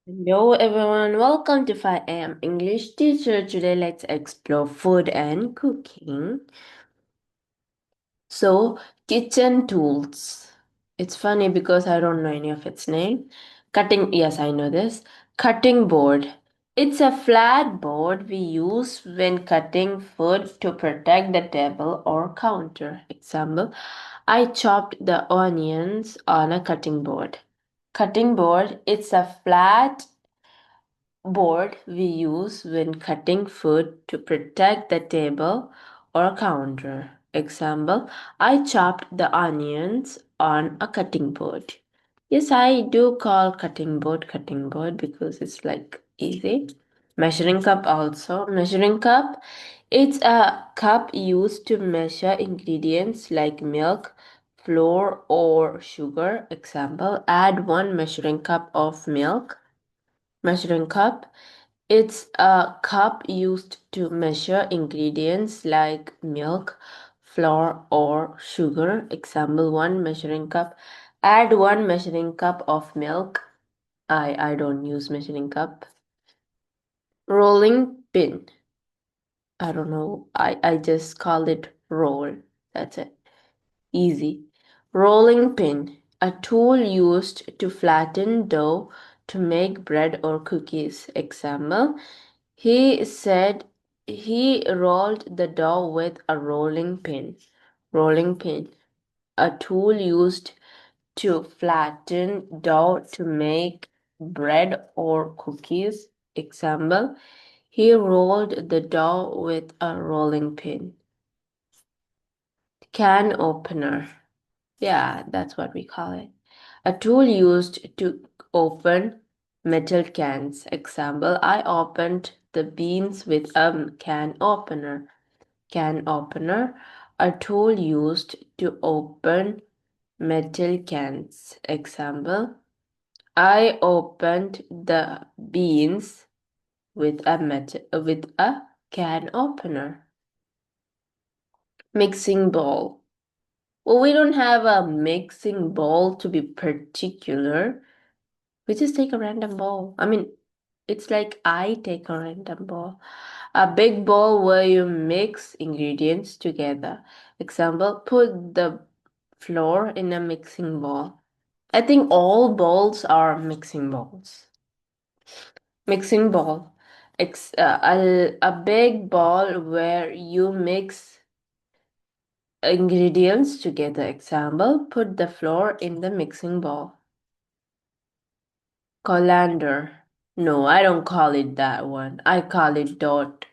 Hello everyone, welcome to 5 a.m. English Teacher. Today let's explore food and cooking. So, kitchen tools. It's funny because I don't know any of its name. Cutting, yes, I know this. Cutting board. It's a flat board we use when cutting food to protect the table or counter. Example, I chopped the onions on a cutting board. Cutting board, it's a flat board we use when cutting food to protect the table or counter. Example, I chopped the onions on a cutting board. Yes, I do call cutting board because it's like easy. Measuring cup also. Measuring cup, it's a cup used to measure ingredients like milk, flour, or sugar. Example, add 1 measuring cup of milk. Measuring cup, it's a cup used to measure ingredients like milk, flour, or sugar. Example, 1 measuring cup. Add 1 measuring cup of milk. I don't use measuring cup. Rolling pin. I don't know. I just call it roll. That's it. Easy. Rolling pin. A tool used to flatten dough to make bread or cookies. Example, he said he rolled the dough with a rolling pin. Rolling pin. A tool used to flatten dough to make bread or cookies. Example, he rolled the dough with a rolling pin. Can opener. Yeah, that's what we call it. A tool used to open metal cans. Example, I opened the beans with a can opener. Can opener, a tool used to open metal cans. Example, I opened the beans with a can opener. Mixing bowl. Well, we don't have a mixing bowl to be particular. We just take a random bowl. I mean, it's like I take a random bowl. A big bowl where you mix ingredients together. Example, put the flour in a mixing bowl. I think all bowls are mixing bowls. Mixing bowl. A big bowl where you mix ingredients together. Example, put the flour in the mixing bowl. Colander. No, I don't call it that one. I call it dot.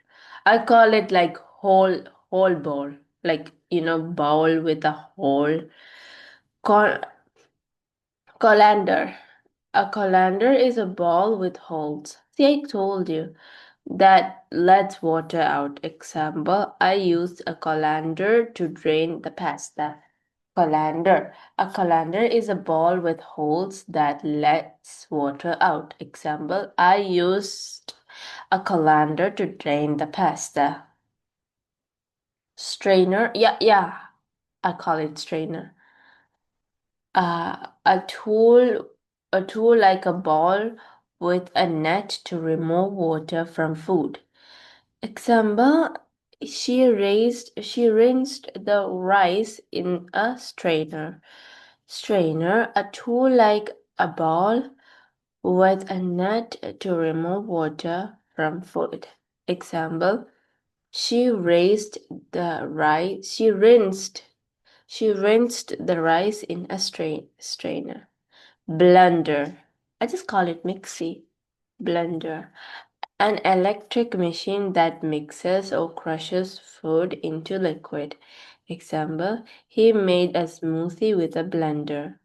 I call it like whole bowl. Like, bowl with a hole. Col Colander. A colander is a ball with holes. See, I told you that lets water out. Example, I used a colander to drain the pasta. Colander. A colander is a ball with holes that lets water out. Example, I used a colander to drain the pasta. Strainer. Yeah, I call it strainer. A tool like a ball with a net to remove water from food. Example, she rinsed the rice in a strainer. Strainer, a tool like a ball with a net to remove water from food. Example, she raised the rice. She rinsed the rice in a strainer. Blender. I just call it mixie. Blender. An electric machine that mixes or crushes food into liquid. Example, he made a smoothie with a blender.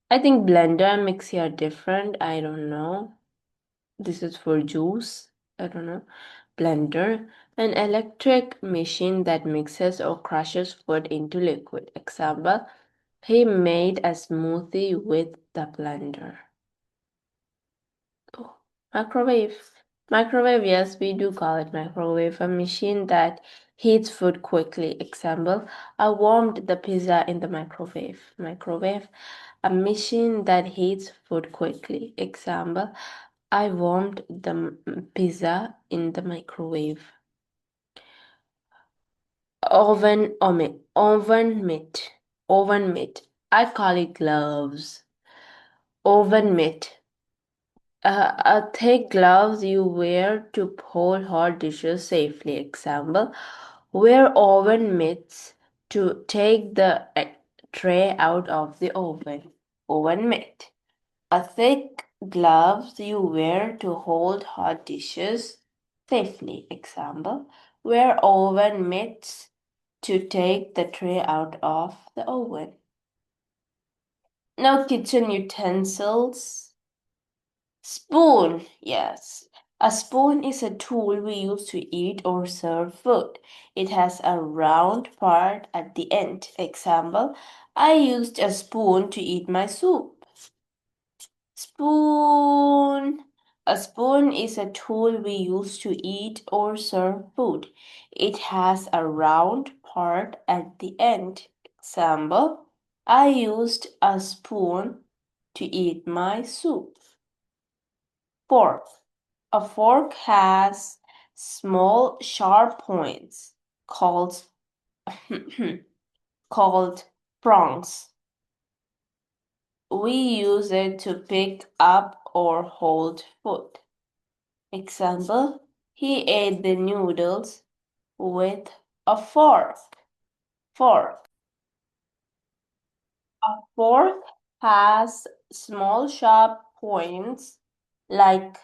I think blender and mixie are different. I don't know. This is for juice. I don't know. Blender, an electric machine that mixes or crushes food into liquid. Example, he made a smoothie with the blender. Oh, microwave. Microwave, yes, we do call it microwave. A machine that heats food quickly. Example, I warmed the pizza in the microwave. Microwave, a machine that heats food quickly. Example, I warmed the pizza in the microwave. Oven mitt. I call it gloves. Oven mitt. A thick gloves you wear to hold hot dishes safely. Example, wear oven mitts to take the tray out of the oven. Oven mitt. A thick gloves you wear to hold hot dishes safely. Example, wear oven mitts to take the tray out of the oven. Now kitchen utensils. Spoon, yes. A spoon is a tool we use to eat or serve food. It has a round part at the end. Example, I used a spoon to eat my soup. Spoon. A spoon is a tool we use to eat or serve food. It has a round part at the end. Example, I used a spoon to eat my soup. Fork. A fork has small sharp points called called prongs. We use it to pick up or hold food. Example, he ate the noodles with a fork. Fork. A fork has small sharp points like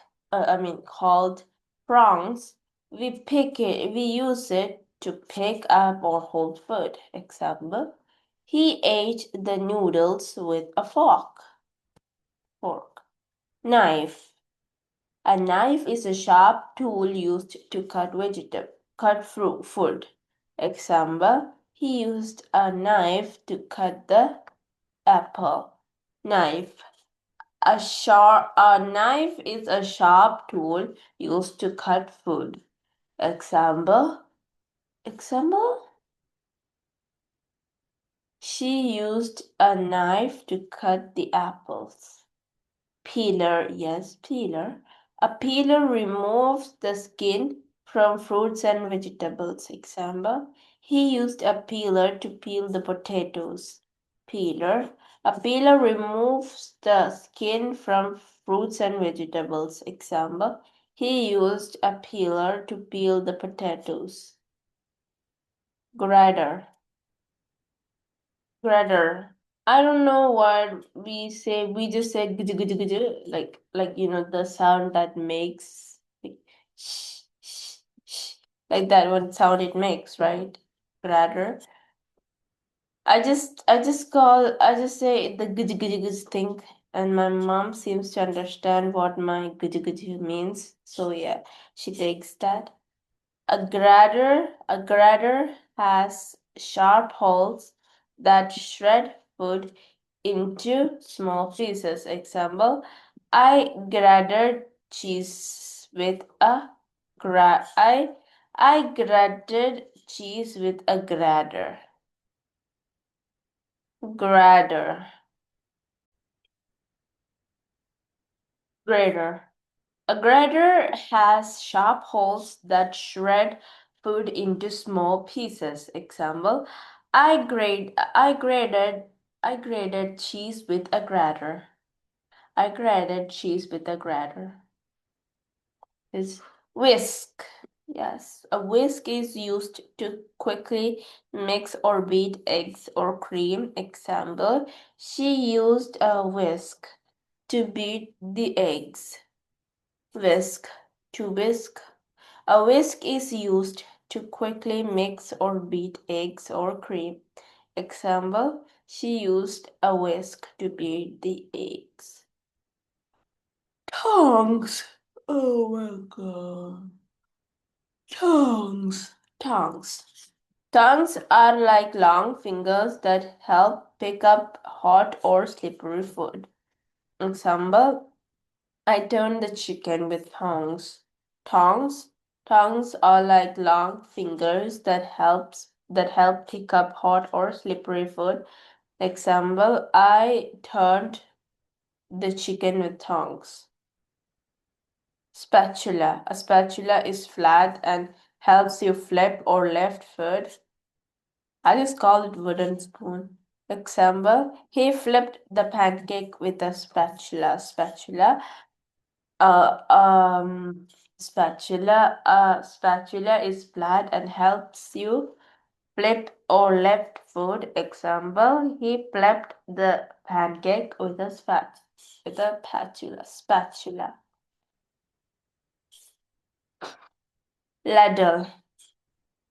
called prongs. We use it to pick up or hold food. Example, he ate the noodles with a fork. Knife. A knife is a sharp tool used to cut through food. Example, he used a knife to cut the apple. Knife. A knife is a sharp tool used to cut food. Example, she used a knife to cut the apples. Peeler, yes, peeler. A peeler removes the skin from fruits and vegetables. Example, he used a peeler to peel the potatoes. Peeler. A peeler removes the skin from fruits and vegetables. Example, he used a peeler to peel the potatoes. Grater. Grater. I don't know what we say. We just say gj gj gj, like the sound that makes like shh, shh, shh, like that what sound it makes, right? Grater. I just say the gj gj gj thing, and my mom seems to understand what my gj gj means. So yeah, she takes that. A grater has sharp holes that shred food into small pieces. Example, I cheese with a gra I grated cheese with a grater. Grater. Grater. A grater has sharp holes that shred food into small pieces. Example, I grated cheese with a grater. I grated cheese with a grater. Is whisk. Yes, a whisk is used to quickly mix or beat eggs or cream. Example, she used a whisk to beat the eggs. Whisk. To whisk. A whisk is used to quickly mix or beat eggs or cream. Example, she used a whisk to beat the eggs. Tongs. Oh my god. Tongs. Tongs. Tongues are like long fingers that help pick up hot or slippery food. Example, I turned the chicken with tongs. Tongs? Tongs are like long fingers that help pick up hot or slippery food. Example, I turned the chicken with tongs. Spatula. A spatula is flat and helps you flip or lift food. I just call it wooden spoon. Example, he flipped the pancake with a spatula. Uh, um, spatula is flat and helps you flip or lift food. Example, he flipped the pancake with a spatula. Ladle.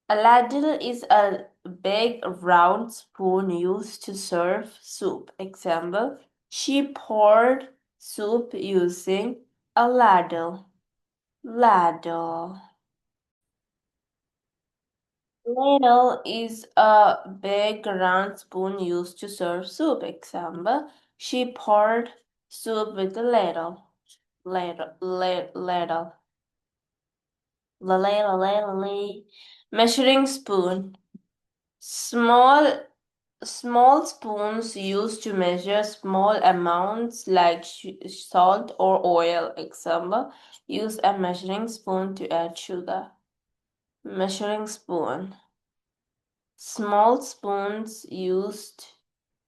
A ladle is a big round spoon used to serve soup. Example, she poured soup using a ladle. Ladle. Ladle is a big round spoon used to serve soup. Example, she poured soup with a ladle. Ladle. Measuring spoon. Small Small spoons used to measure small amounts like salt or oil. Example, use a measuring spoon to add sugar. Measuring spoon. Small spoons used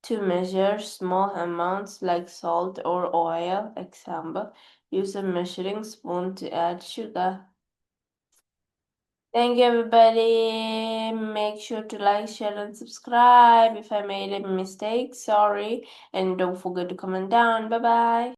to measure small amounts like salt or oil. Example, use a measuring spoon to add sugar. Thank you, everybody. Make sure to like, share, and subscribe. If I made a mistake, sorry. And don't forget to comment down. Bye bye.